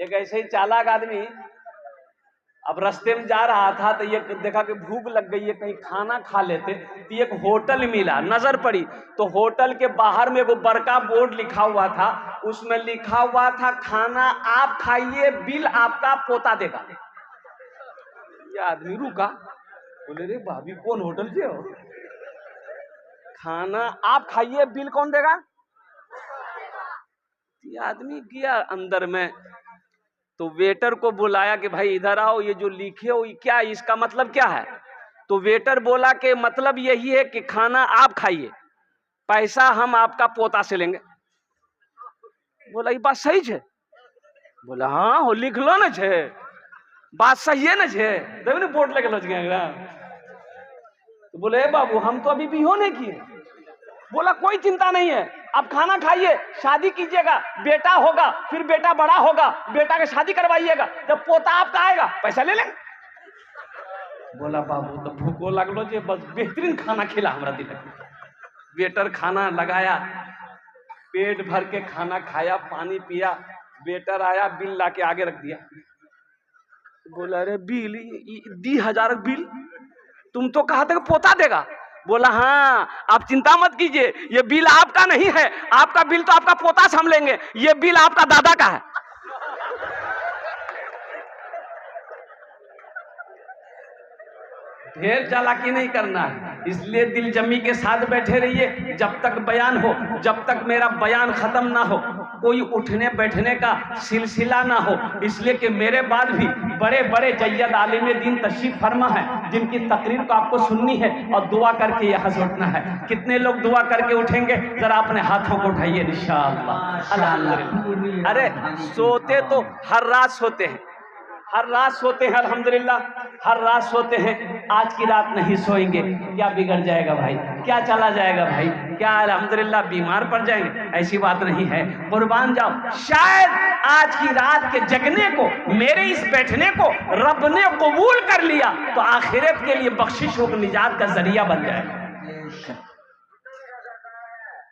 एक ऐसे ही चालाक आदमी अब रास्ते में जा रहा था तो ये देखा कि भूख लग गई है, कहीं खाना खा लेते। तो एक होटल मिला, नजर पड़ी तो होटल के बाहर में वो बड़का बोर्ड लिखा हुआ था, उसमें लिखा हुआ था खाना आप खाइए, बिल आपका पोता देगा। ये आदमी रुका, बोले रे भाभी कौन होटल से हो? खाना आप खाइए, बिल कौन देगा? ये आदमी गया अंदर में, तो वेटर को बुलाया कि भाई इधर आओ, ये जो लिखे हो ये क्या, इसका मतलब क्या है? तो वेटर बोला कि मतलब यही है कि खाना आप खाइए, पैसा हम आपका पोता से लेंगे। बोला ये बात सही है? बोला हाँ हो, लिख लो ना छे, बात सही है ना छे, देखो ना बोर्ड लगे लग गया। तो बोले बाबू हम तो अभी भी हो नहीं किए। बोला कोई चिंता नहीं है, आप खाना खाइए, शादी कीजिएगा, बेटा होगा, फिर बेटा बड़ा होगा, बेटा की शादी करवाइएगा, जब पोता आपका आएगा पैसा ले लेंगे। बोला बाबू तो भूखो लगलो जे, बस बेहतरीन खाना खिला हमरा दिल। वेटर खाना लगाया, पेट भर के खाना खाया, पानी पिया, वेटर आया, बिल ला के आगे रख दिया। बोला अरे बिल 10,000 बिल, तुम तो कहा था कि पोता देगा। बोला हाँ आप चिंता मत कीजिए, ये बिल आपका नहीं है, आपका बिल तो आपका पोता से हम लेंगे, ये बिल आपका दादा का है। ढेर चालाकी नहीं करना है, इसलिए दिल जमी के साथ बैठे रहिए जब तक बयान हो, जब तक मेरा बयान खत्म ना हो, कोई उठने बैठने का सिलसिला ना हो। इसलिए कि मेरे बाद भी बड़े बड़े जय्यद आलिम दीन तशरीफ फरमा है, जिनकी तकरीर को आपको सुननी है और दुआ करके यहाँ से उठना है। कितने लोग दुआ करके उठेंगे, जरा अपने हाथों को उठाइए इंशाअल्लाह। अल्हम्दुलिल्लाह। अरे सोते तो हर रात सोते हैं, हर रात सोते हैं, अल्हम्दुलिल्लाह हर रात सोते हैं। आज की रात नहीं सोएंगे, क्या बिगड़ जाएगा भाई, क्या चला जाएगा भाई, क्या अल्हम्दुलिल्लाह बीमार पड़ जाएंगे? ऐसी बात नहीं है, कुर्बान जाओ। शायद आज की रात के जगने को, मेरे इस बैठने को रब ने कबूल कर लिया तो आखिरत के लिए बख्शिश हो, निजात का जरिया बन जाएगा।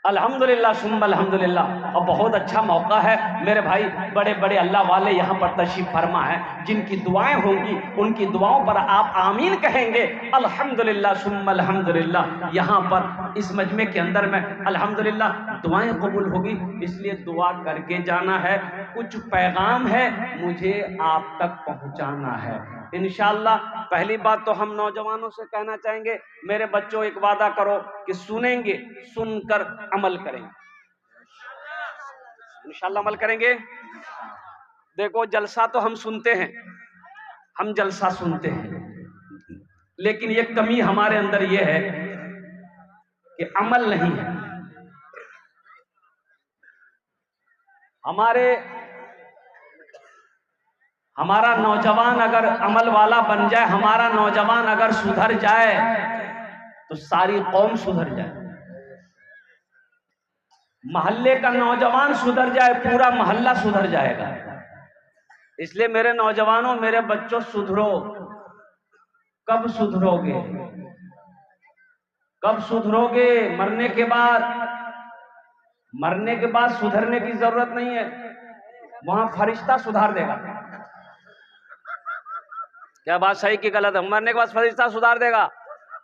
अल्हम्दुलिल्लाह सुम्मा अल्हम्दुलिल्लाह। और बहुत अच्छा मौका है मेरे भाई, बड़े बड़े अल्लाह वाले यहाँ पर तशरीफ फरमा है, जिनकी दुआएं होंगी उनकी दुआओं पर आप आमीन कहेंगे। अल्हम्दुलिल्लाह सुम्मा अल्हम्दुलिल्लाह। यहाँ पर इस मजमे के अंदर में अल्हम्दुलिल्लाह दुआएं कबूल होगी, इसलिए दुआ करके जाना है। कुछ पैगाम है मुझे आप तक पहुँचाना है इंशाअल्लाह। पहली बात तो हम नौजवानों से कहना चाहेंगे, मेरे बच्चों एक वादा करो कि सुनेंगे, सुनकर अमल करेंगे, इंशाअल्लाह अमल करेंगे। देखो जलसा तो हम सुनते हैं, हम जलसा सुनते हैं, लेकिन एक कमी हमारे अंदर यह है कि अमल नहीं है। हमारा नौजवान अगर अमल वाला बन जाए, हमारा नौजवान अगर सुधर जाए तो सारी कौम सुधर जाए। मोहल्ले का नौजवान सुधर जाए, पूरा मोहल्ला सुधर जाएगा। इसलिए मेरे नौजवानों, मेरे बच्चों, सुधरो। कब सुधरोगे? कब सुधरोगे? मरने के बाद। मरने के बाद सुधरने की जरूरत नहीं है, वहां फरिश्ता सुधार देगा। क्या बात सही कि गलत है? मरने के बाद फरिश्ता सुधार देगा।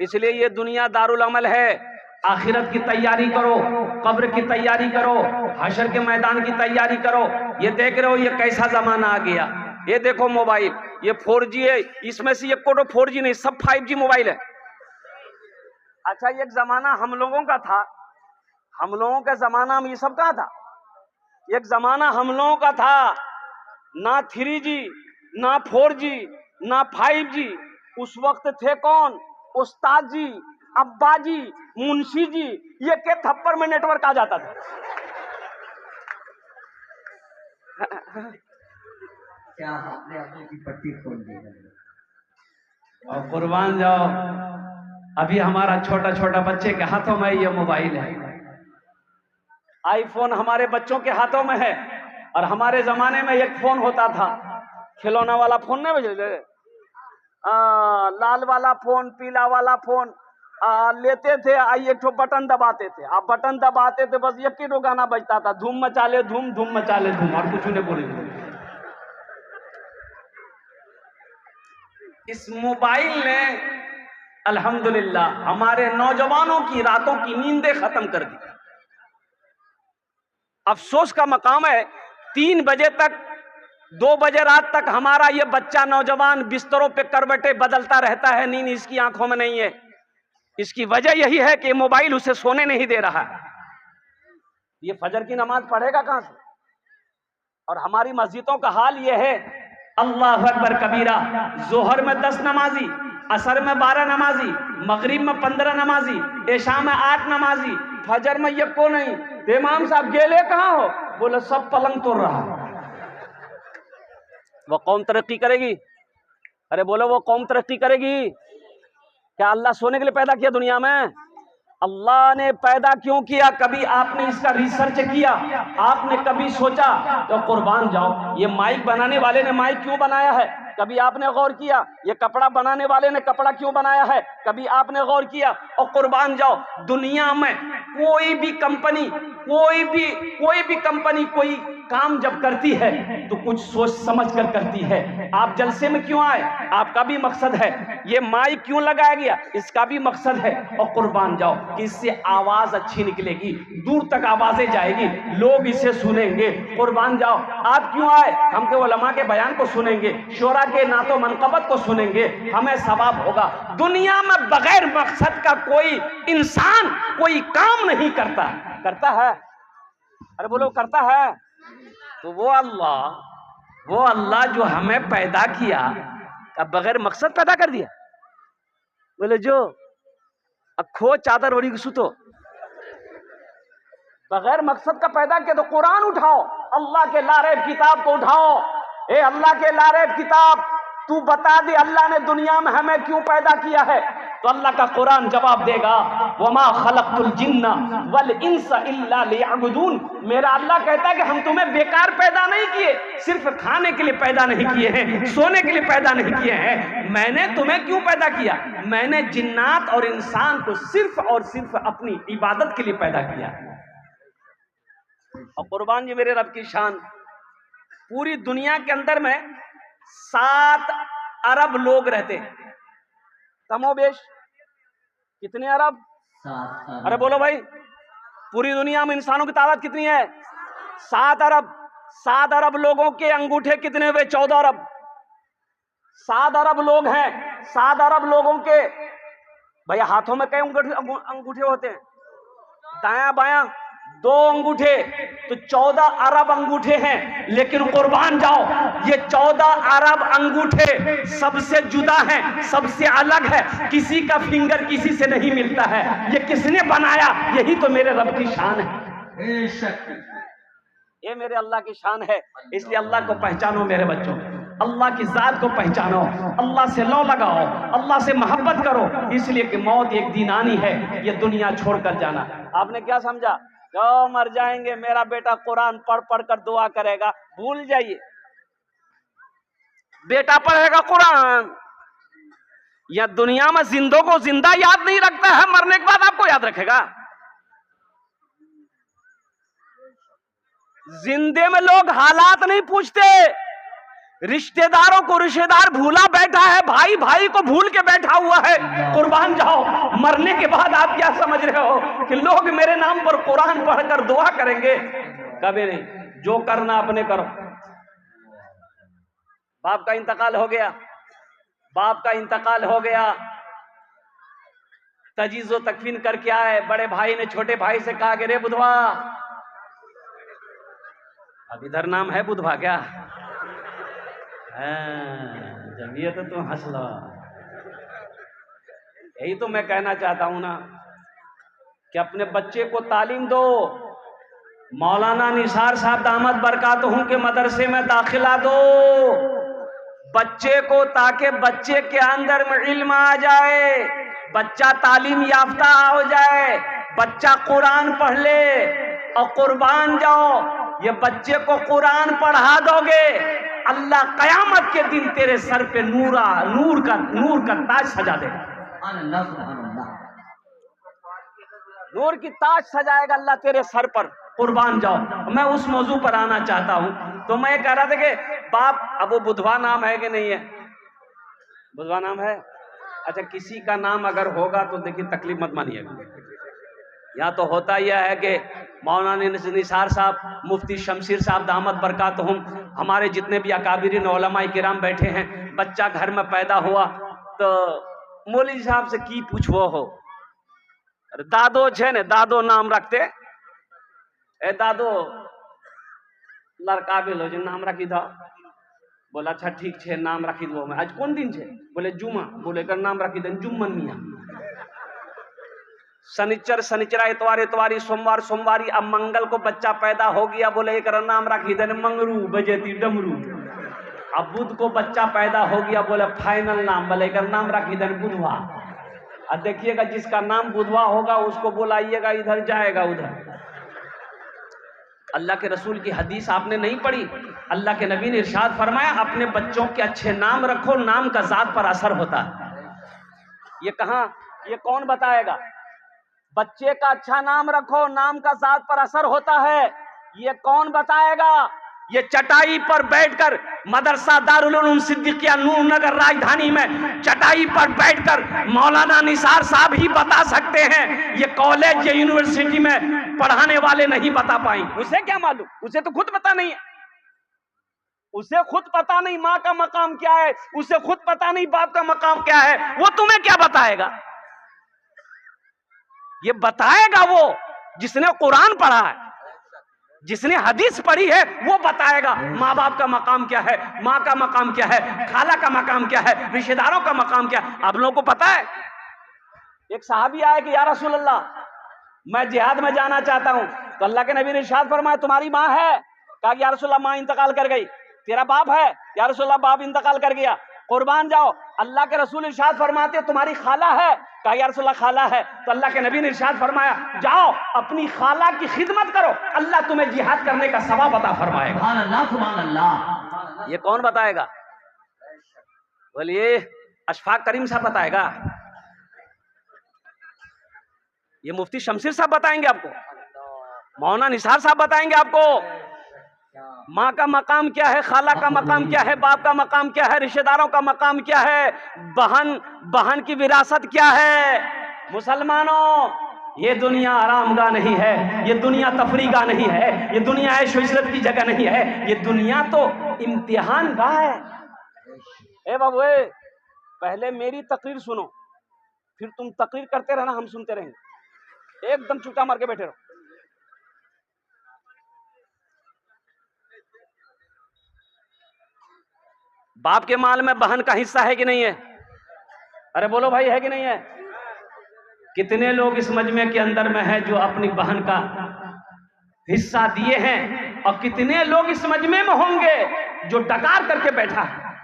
इसलिए ये दुनिया दारुल अमल है। आखिरत की तैयारी करो, कब्र की तैयारी करो, हशर के मैदान की तैयारी करो। ये देख रहे हो ये कैसा जमाना आ गया। ये देखो मोबाइल, ये 4G है, इसमें से एक को 4G नहीं, सब 5G मोबाइल है। अच्छा एक जमाना हम लोगों का था, हम लोगों के जमाना में ये सब कहाँ था? एक जमाना हम लोगों का था, ना 3G, ना 4G, ना 5G। उस वक्त थे कौन? उस्ताद जी, अब्बा जी, मुंशी जी, ये के थप्पड़ में नेटवर्क आ जाता था। क्या आपने अपनी की पट्टी खोल दी है? और कुर्बान जाओ, अभी हमारा छोटा छोटा बच्चे के हाथों में ये मोबाइल है, आईफोन हमारे बच्चों के हाथों में है। और हमारे जमाने में एक फोन होता था, खिलौना वाला फोन नहीं बजे, लाल वाला फोन, पीला वाला फोन लेते थे, आई एक बटन दबाते थे, आप बटन दबाते थे, बस एक ही गाना बजता था, धूम मचा ले धूम, धूम मचा ले धूम, और कुछ नहीं बोले। इस मोबाइल ने अल्हम्दुलिल्लाह हमारे नौजवानों की रातों की नींदें खत्म कर दी। अफसोस का मकाम है 3 बजे तक 2 बजे रात तक हमारा ये बच्चा नौजवान बिस्तरों पे करवटें बदलता रहता है, नींद इसकी आंखों में नहीं है। इसकी वजह यही है कि मोबाइल उसे सोने नहीं दे रहा है। ये फजर की नमाज पढ़ेगा कहां से? और हमारी मस्जिदों का हाल ये है, अल्लाह अकबर कबीरा, जोहर में 10 नमाजी, असर में 12 नमाजी, मगरिब में 15 नमाजी, इशा में 8 नमाजी, फजर में ये को नहीं। इमाम साहब गेले कहाँ हो? बोले सब पलंग तोड़ रहा है। वो कौम तरक्की करेगी? अरे बोलो वो कौम तरक्की करेगी? क्या अल्लाह सोने के लिए पैदा किया दुनिया में? अल्लाह ने पैदा क्यों किया? कभी आपने इसका रिसर्च किया? आपने कभी सोचा? तो कुर्बान जाओ, ये माइक बनाने वाले ने माइक क्यों बनाया है? कभी आपने गौर किया? ये कपड़ा बनाने वाले ने कपड़ा क्यों बनाया है? कभी आपने गौर किया? और कुर्बान जाओ, दुनिया में कोई भी कंपनी कोई काम जब करती है तो कुछ सोच समझ कर करती है। आप जलसे में क्यों आए? आपका भी मकसद है। ये माइक क्यों लगाया गया? इसका भी मकसद है। और कुर्बान जाओ कि इससे आवाज अच्छी निकलेगी, दूर तक आवाजें जाएगी, लोग इसे सुनेंगे। कुर्बान जाओ, आप क्यों आए? हम के उलमा के बयान को सुनेंगे, शोरा के नातो मनकबत को सुनेंगे, हमें सवाब होगा। दुनिया में बगैर मकसद का कोई इंसान कोई काम नहीं करता है। अरे बोलो करता है। तो वो अल्लाह जो हमें पैदा किया, अब बगैर मकसद पैदा कर दिया। बोले जो अखो चादर ओढ़ी सुतो, बगैर मकसद का पैदा किया। तो कुरान उठाओ, अल्लाह के लारेब किताब को उठाओ। ए अल्लाह के लारेब किताब, तू बता दे अल्लाह ने दुनिया में हमें क्यों पैदा किया है? तो अल्लाह का कुरान जवाब देगा, वमा खलक़तुल जिन्ना वल इंसा इल्ला लियअबुदून। मेरा अल्लाह कहता है कि हम तुम्हें बेकार पैदा नहीं किए, सिर्फ खाने के लिए पैदा नहीं किए हैं, सोने के लिए पैदा नहीं किए हैं। मैंने तुम्हें क्यों पैदा किया? मैंने जिन्नात और इंसान को सिर्फ और सिर्फ अपनी इबादत के लिए पैदा किया। और कुर्बान जी मेरे रब की शान, पूरी दुनिया के अंदर में 7 अरब लोग रहते हैं, कमोबेश। कितने अरब? 7 अरे बोलो भाई, पूरी दुनिया में इंसानों की तादाद कितनी है? 7 अरब। 7 अरब लोगों के अंगूठे कितने हुए? 14 अरब। 7 अरब लोग हैं। 7 अरब लोगों के भैया हाथों में कई अंगूठे होते हैं? दायां बायां 2 अंगूठे, तो 14 अरब अंगूठे हैं। लेकिन कुर्बान जाओ, ये 14 अरब अंगूठे सबसे जुदा हैं, सबसे अलग है। किसी का फिंगर किसी से नहीं मिलता है। ये किसने बनाया? यही तो मेरे रब की शान है। ये मेरे अल्लाह की शान है। इसलिए अल्लाह को पहचानो मेरे बच्चों, अल्लाह की जात को पहचानो, अल्लाह से लौ लगाओ, अल्लाह से मोहब्बत करो। इसलिए कि मौत एक दिन आनी है, ये दुनिया छोड़कर जाना। आपने क्या समझा? क्यों मर जाएंगे, मेरा बेटा कुरान पढ़ पढ़ कर दुआ करेगा? भूल जाइए, बेटा पढ़ेगा कुरान। या दुनिया में जिंदों को जिंदा याद नहीं रखता है, मरने के बाद आपको याद रखेगा। जिंदे में लोग हालात नहीं पूछते, रिश्तेदारों को रिश्तेदार भूला बैठा है, भाई भाई को भूल के बैठा हुआ है। कुर्बान जाओ, मरने के बाद आप क्या समझ रहे हो कि लोग मेरे नाम पर कुरान पढ़कर दुआ करेंगे? कभी नहीं। जो करना अपने करो। बाप का इंतकाल हो गया, तजीज़ो तकफीन करके आए। बड़े भाई ने छोटे भाई से कहा कि रे बुधवा, अब इधर नाम है बुधवा क्या? जब ये तो तुम हंस लो। यही तो मैं कहना चाहता हूं ना कि अपने बच्चे को तालीम दो। मौलाना निसार साहब दामद बरकातहू के मदरसे में दाखिला दो बच्चे को, ताकि बच्चे के अंदर में इल्म आ जाए, बच्चा तालीम याफ्ता हो जाए, बच्चा कुरान पढ़ ले। और कुर्बान जाओ, ये बच्चे को कुरान पढ़ा दोगे, अल्लाह कयामत के दिन तेरे सर पे नूर का ताज सजा देगा। नूर की ताज सजाएगा अल्लाह तेरे सर पर। कुर्बान जाओ, मैं उस मौजू पर आना चाहता हूं। तो मैं कह रहा था कि बाप, अब वो बुधवा नाम है कि नहीं है? बुधवा नाम है। अच्छा, किसी का नाम अगर होगा तो देखिए तकलीफ मत मानिएगा। यहाँ तो होता यह है कि मौलाना निसार साहब, मुफ्ती शमशीर साहब दामद बरकातहुम, हमारे जितने भी अकाबिरीन उलमाए किराम बैठे हैं, बच्चा घर में पैदा हुआ तो मौलवी साहब से की पूछो हो, दादो छे ने दादो नाम रखते, ए दादो लड़का भेलो जे नाम रखी था। बोला अच्छा ठीक छे, नाम रखी दो। आज कौन दिन छे? बोले जुमा। बोले कर नाम रखी दे जुम्मन मियाँ। शनिचर शनिचरा, इतवार इतवारी, सोमवार सोमवारी, अब मंगल को बच्चा पैदा हो गया, बोले एक नाम रखी दे मंगरू बजेती डमरू। अब बुध को बच्चा पैदा हो गया, बोले फाइनल नाम, बोले एक नाम रखी दे बुधवा। अब देखिएगा जिसका नाम बुधवा होगा उसको बुलाइएगा, इधर जाएगा उधर। अल्लाह के रसूल की हदीस आपने नहीं पढ़ी? अल्लाह के नबी ने इरशाद फरमाया अपने बच्चों के अच्छे नाम रखो, नाम का जात पर असर होता है। ये कहाँ, ये कौन बताएगा? बच्चे का अच्छा नाम रखो, नाम का जात पर असर होता है, ये कौन बताएगा? ये चटाई पर बैठकर मदरसा दारुल उलूम सिद्दीकिया नूर नगर राजधानी में चटाई पर बैठकर मौलाना निसार साहब ही बता सकते हैं, ये कॉलेज या यूनिवर्सिटी में पढ़ाने वाले नहीं बता पाएंगे। उसे क्या मालूम? उसे तो खुद पता नहीं है, उसे खुद पता नहीं माँ का मकाम क्या है, उसे खुद पता नहीं बाप का मकाम क्या है, वो तुम्हें क्या बताएगा? ये बताएगा वो जिसने कुरान पढ़ा है, जिसने हदीस पढ़ी है, वो बताएगा माँ बाप का मकाम क्या है, माँ का मकाम क्या है, खाला का मकाम क्या है, रिश्तेदारों का मकाम क्या है। आप लोगों को पता है, एक सहाबी आया कि या रसूल अल्लाह, मैं जिहाद में जाना चाहता हूं। तो अल्लाह के नबी ने इरशाद फरमाया तुम्हारी माँ है? कहा कि या रसूल अल्लाह माँ इंतकाल कर गई। तेरा बाप है? या रसूल अल्लाह बाप इंतकाल कर गया। कुर्बान जाओ। अल्लाह के रसूल इरशाद फरमाते तुम्हारी खाला है? कहा या रसूल अल्लाह खाला है। तो अल्लाह के नबी ने इरशाद फरमाया जाओ अपनी खाला की खिदमत करो, अल्लाह तुम्हें जिहाद करने का सवाब अता फरमाएगा। सुभान अल्लाह, सुभान अल्लाह। ये कौन बताएगा? बोलिए अशफाक करीम साहब बताएगा, ये मुफ्ती शमशीर साहब बताएंगे आपको, मौलाना निसार साहब बताएंगे आपको माँ का मकाम क्या है, खाला का मकाम क्या है, बाप का मकाम क्या है, रिश्तेदारों का मकाम क्या है, बहन की विरासत क्या है। मुसलमानों, ये दुनिया आरामगाह नहीं है, ये दुनिया तफरीगाह नहीं है, ये दुनिया ऐश इशरत की जगह नहीं है, ये दुनिया तो इम्तिहान गाह है। ए बाबू, पहले मेरी तकरीर सुनो, फिर तुम तकरीर करते रहना, हम सुनते रहेंगे। एकदम चुपचाप मार के बैठे रहो। बाप के माल में बहन का हिस्सा है कि नहीं है? अरे बोलो भाई, है कि नहीं है? कितने लोग इस मजमे के अंदर में है जो अपनी बहन का हिस्सा दिए हैं, और कितने लोग इस मजमे में होंगे जो डकार करके बैठा है।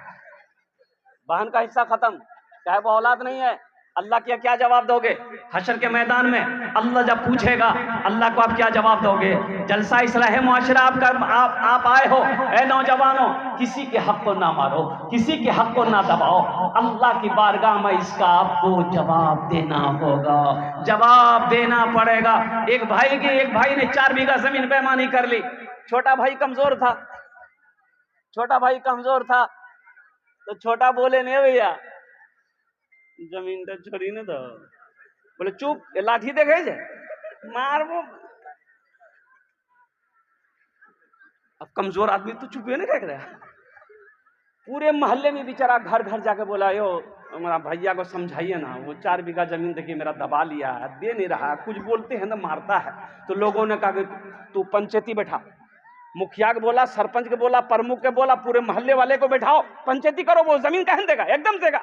बहन का हिस्सा खत्म, चाहे वो औलाद नहीं है। अल्लाह के क्या जवाब दोगे हशर के मैदान में? अल्लाह जब पूछेगा, अल्लाह को आप क्या जवाब दोगे? जलसा इस्लाह मुआशरा आप आए हो, ए नौजवानों, किसी के हक को ना मारो, किसी के हक को ना दबाओ, अल्लाह की बारगाह में इसका आपको जवाब देना होगा, जवाब देना पड़ेगा। एक भाई ने 4 बीघा जमीन बेईमानी कर ली। छोटा भाई कमजोर था, तो छोटा बोले नहीं भैया जमीन तो छोड़ी ने दो। बोले चुप, ये लाठी देखे जे मार वो। अब कमजोर आदमी तो चुप नहीं देख रहा। पूरे मोहल्ले में बेचारा घर घर जाके बोला यो मेरा भैया को समझाइए ना, वो 4 बीघा जमीन देखिए मेरा दबा लिया है, दे नहीं रहा, कुछ बोलते हैं ना मारता है। तो लोगों ने कहा कि तू पंचायती बैठा, मुखिया के बोला, सरपंच के बोला, प्रमुख के बोला, पूरे मोहल्ले वाले को बैठाओ, पंचायती करो। वो जमीन कहाँ देगा? एकदम देगा।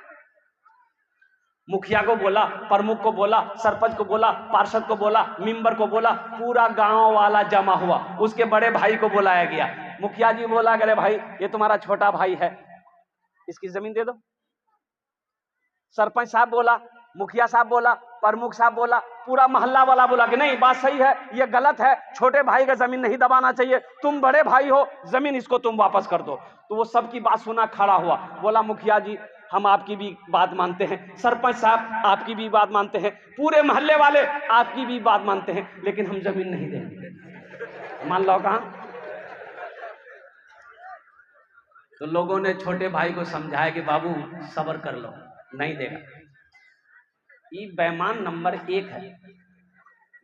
मुखिया को बोला, प्रमुख को बोला, सरपंच को बोला, पार्षद को बोला, मेंबर को बोला, पूरा गांव वाला जमा हुआ। उसके बड़े भाई को बुलाया गया। मुखिया जी बोला अरे भाई ये तुम्हारा छोटा भाई है, इसकी जमीन दे दो। सरपंच साहब बोला, मुखिया साहब बोला, प्रमुख साहब बोला, पूरा मोहल्ला वाला बोला कि नहीं बात सही है, ये गलत है, छोटे भाई का जमीन नहीं दबाना चाहिए, तुम बड़े भाई हो, जमीन इसको तुम वापस कर दो। तो वो सबकी बात सुना खड़ा हुआ, बोला मुखिया जी हम आपकी भी बात मानते हैं, सरपंच साहब आपकी भी बात मानते हैं, पूरे मोहल्ले वाले आपकी भी बात मानते हैं, लेकिन हम जमीन नहीं देंगे। मान लो कहां तो लोगों ने छोटे भाई को समझाया कि बाबू सब्र कर लो, नहीं देगा। ये बेईमान नंबर 1 है,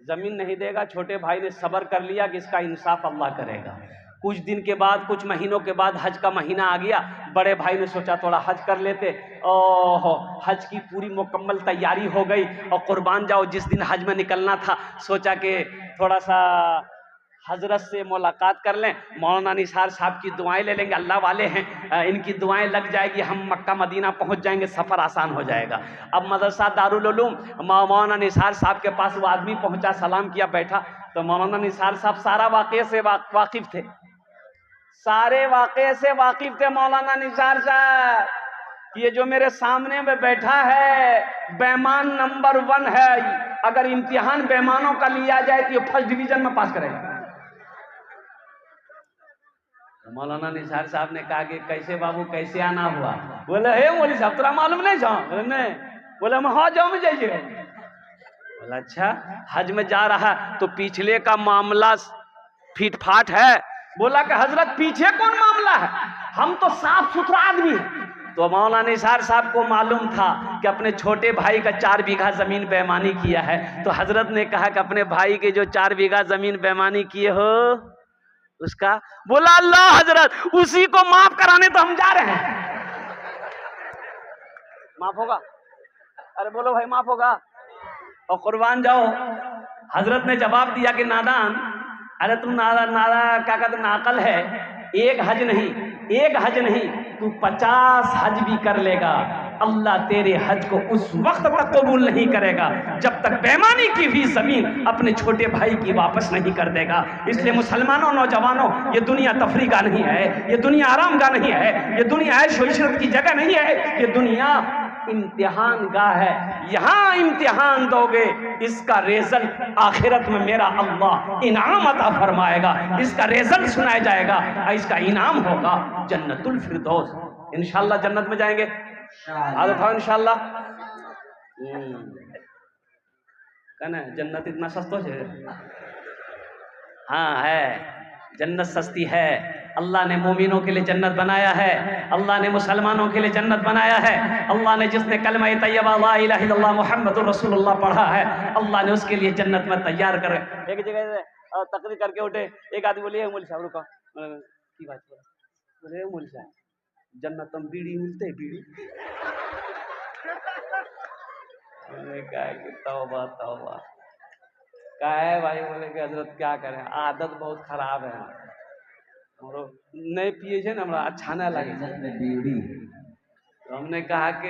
जमीन नहीं देगा। छोटे भाई ने सब्र कर लिया कि इसका इंसाफ अल्लाह करेगा। कुछ दिन के बाद, कुछ महीनों के बाद हज का महीना आ गया। बड़े भाई ने सोचा थोड़ा हज कर लेते। ओह, हज की पूरी मुकम्मल तैयारी हो गई और कुर्बान जाओ जिस दिन हज में निकलना था, सोचा कि थोड़ा सा हजरत से मुलाकात कर लें, मौलाना निसार साहब की दुआएं ले लेंगे, अल्लाह वाले हैं, इनकी दुआएं लग जाएगी, हम मक्का मदीना पहुंच जाएंगे, सफ़र आसान हो जाएगा। अब मदरसा दारुल उलूम, मौलाना निसार साहब के पास वो आदमी पहुंचा, सलाम किया, बैठा। तो मौलाना निसार साहब सारा वाक़े से वाकिफ थे, सारे वाक़े से वाकिफ थे मौलाना निसार साहब। ये जो मेरे सामने में बैठा है बेईमान नंबर 1 है। अगर इम्तिहान बेईमानों का लिया जाए तो ये फर्स्ट डिवीजन में पास करेगा। मौलाना निसार साहब ने कहा कि कैसे बाबू, कैसे आना हुआ? बोले हे मौली साहब, तोरा मालूम नहीं जाओ? नहीं। बोले हम हाँ जाओ में जाइए। बोला अच्छा, हज में जा रहा तो पिछले का मामला फिट फाट है। बोला कि हजरत पीछे कौन मामला है, हम तो साफ सुथरा आदमी है। तो मौलाना निसार साहब को मालूम था कि अपने छोटे भाई का 4 बीघा जमीन बेईमानी किया है। तो हजरत ने कहा कि अपने भाई के जो 4 बीघा जमीन बेईमानी किए हो उसका, बोला अल्लाह हजरत उसी को माफ कराने तो हम जा रहे हैं। माफ होगा? अरे बोलो भाई, माफ होगा? और कुर्बान जाओ। हजरत ने जवाब दिया कि नादान, अरे तुम नादा क्या कहते नाकल है, एक हज नहीं तू 50 हज भी कर लेगा, अल्लाह तेरे हज को उस वक्त तक कबूल नहीं करेगा जब तक बेईमानी की भी जमीन अपने छोटे भाई की वापस नहीं कर देगा। इसलिए मुसलमानों, नौजवानों, ये दुनिया तफरी का नहीं है, ये दुनिया आराम का नहीं है, ये दुनिया ऐश व इशरत की जगह नहीं है, ये दुनिया इम्तिहान गाह है। यहां इम्तिहान दोगे, इसका रिजल्ट आखिरत में मेरा अल्लाह इनाम अता फरमाएगा, इसका रिजल्ट सुनाया जाएगा, इसका इनाम होगा जन्नतुल फिरदौस। इंशाअल्लाह जन्नत में जाएंगे, आज उठाओ इंशाअल्लाह। कहना जन्नत इतना सस्ता है? हाँ है, जन्नत सस्ती है। अल्लाह ने मोमिनों के लिए जन्नत बनाया है, अल्लाह ने मुसलमानों के लिए जन्नत बनाया है। अल्लाह ने जिसने कलमा तैयबा ला इलाहा इल्लल्लाह मुहम्मदुर रसूलुल्लाह पढ़ा है, अल्लाह ने उसके लिए जन्नत में तैयार कर। एक जगह तकरीर करके उठे, एक आदमी बोले मौलवी साहब रुको, की बात बोले मौलवी साहब जन्नत में बीड़ी मिलते है? बीड़ी कहा कि तौबा तौबा। क्या है भाई? बोले कि हजरत क्या करें, आदत बहुत खराब है, नहीं पिए ना, अच्छा ना लगे। तो हमने कहा कि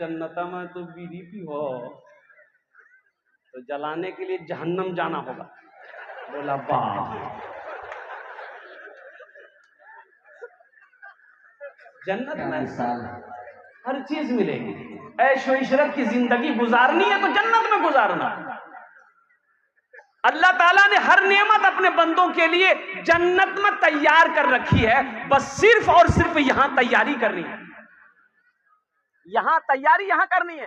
जन्नत में तो बीड़ी पी हो तो जलाने के लिए जहन्नम जाना होगा। बोला वाह, जन्नत में हर चीज मिलेगी, ऐश व इशरत की जिंदगी गुजारनी है तो जन्नत में गुजारना। अल्लाह ताला ने हर नेमत अपने बंदों के लिए जन्नत में तैयार कर रखी है, बस सिर्फ और सिर्फ यहां तैयारी करनी है। यहां तैयारी यहां करनी है,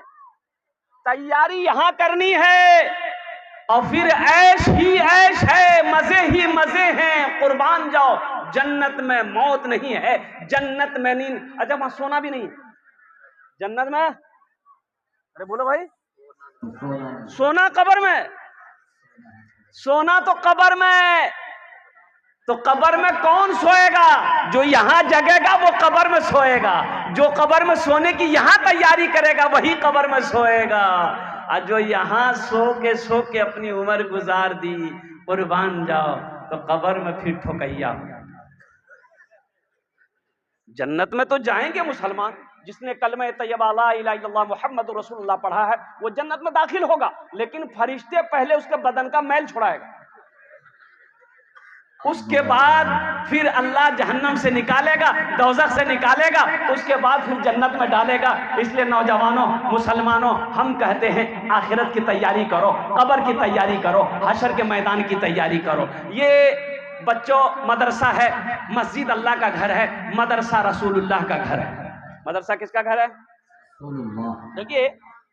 तैयारी यहां करनी है, और फिर ऐश ही ऐश है, मजे ही मजे हैं। कुर्बान जाओ, जन्नत में मौत नहीं है, जन्नत में नींद। अच्छा वहां सोना भी नहीं है जन्नत में? अरे बोलो भाई, सोना कब्र में? सोना तो कब्र में। तो कब्र में कौन सोएगा? जो यहां जगेगा वो कब्र में सोएगा, जो कब्र में सोने की यहां तैयारी करेगा वही कब्र में सोएगा। और जो यहां सो के अपनी उम्र गुजार दी, कुर्बान जाओ, तो कब्र में फिर ठोकैया। जन्नत में तो जाएंगे मुसलमान, जिसने कलमा तैयबा ला इलाहा इल्लल्लाह मुहम्मदुर रसूलुल्लाह पढ़ा है वो जन्नत में दाखिल होगा, लेकिन फरिश्ते पहले उसके बदन का मैल छुड़ाएगा, उसके बाद फिर अल्लाह जहन्नम से निकालेगा, दोज़ख से निकालेगा, उसके बाद फिर जन्नत में डालेगा। इसलिए नौजवानों, मुसलमानों, हम कहते हैं आखिरत की तैयारी करो, कब्र की तैयारी करो, हशर के मैदान की तैयारी करो। ये बच्चों मदरसा है, मस्जिद अल्लाह का घर है, मदरसा रसूलुल्लाह का घर है। मदरसा किसका घर है? देखिए,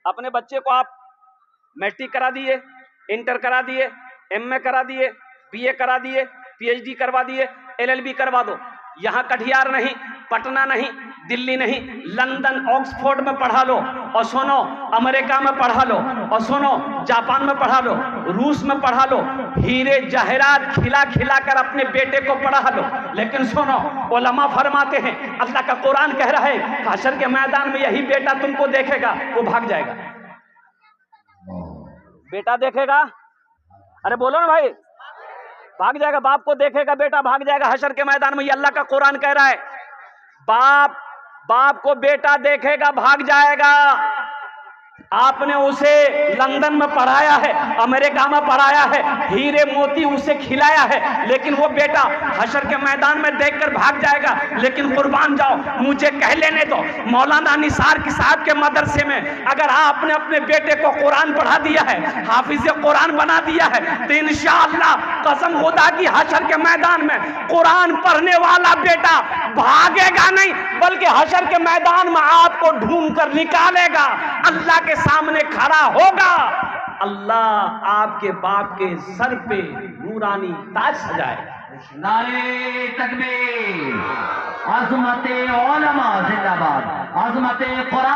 अपने बच्चे को आप मैट्रिक करा दिए, इंटर करा दिए, एमए करा दिए, बीए करा दिए, पीएचडी करवा दिए, एलएलबी करवा दो, यहाँ कटिहार नहीं, पटना नहीं, दिल्ली नहीं, लंदन ऑक्सफोर्ड में पढ़ा लो, और सुनो अमेरिका में पढ़ा लो, और सुनो जापान में पढ़ा लो, रूस में पढ़ा लो, हीरे जहरात खिला खिला कर अपने बेटे को पढ़ा लो, लेकिन सुनो उलमा फरमाते हैं, अल्लाह का कुरान कह रहा है हशर के मैदान में यही बेटा तुमको देखेगा, वो भाग जाएगा। बेटा देखेगा, अरे बोलो ना भाई, भाग जाएगा। बाप को देखेगा, बेटा भाग जाएगा हशर के मैदान में। ये अल्लाह का कुरान कह रहा है। बाप को बेटा देखेगा, भाग जाएगा। आपने उसे लंदन में पढ़ाया है, अमेरिका में पढ़ाया है, हीरे मोती उसे खिलाया है, लेकिन वो बेटा हशर के मैदान में देखकर भाग जाएगा। लेकिन कुर्बान जाओ, मुझे कह लेने दो, मौलाना निसार की साहब के मदरसे में अगर आपने अपने बेटे को कुरान पढ़ा दिया है, हाफिज कुरान बना दिया है, तो इंशाअल्लाह कसम खुदा की हशर के मैदान में कुरान पढ़ने वाला बेटा भागेगा नहीं, बल्कि हशर के मैदान में आपको ढूंढ कर निकालेगा, अल्लाह के सामने खड़ा होगा। अल्लाह आपके बाप के सर पे नूरानी ताज सजाए। नारे तकबीर, अज़मते उलमा जिंदाबाद, अज़मते कुरान।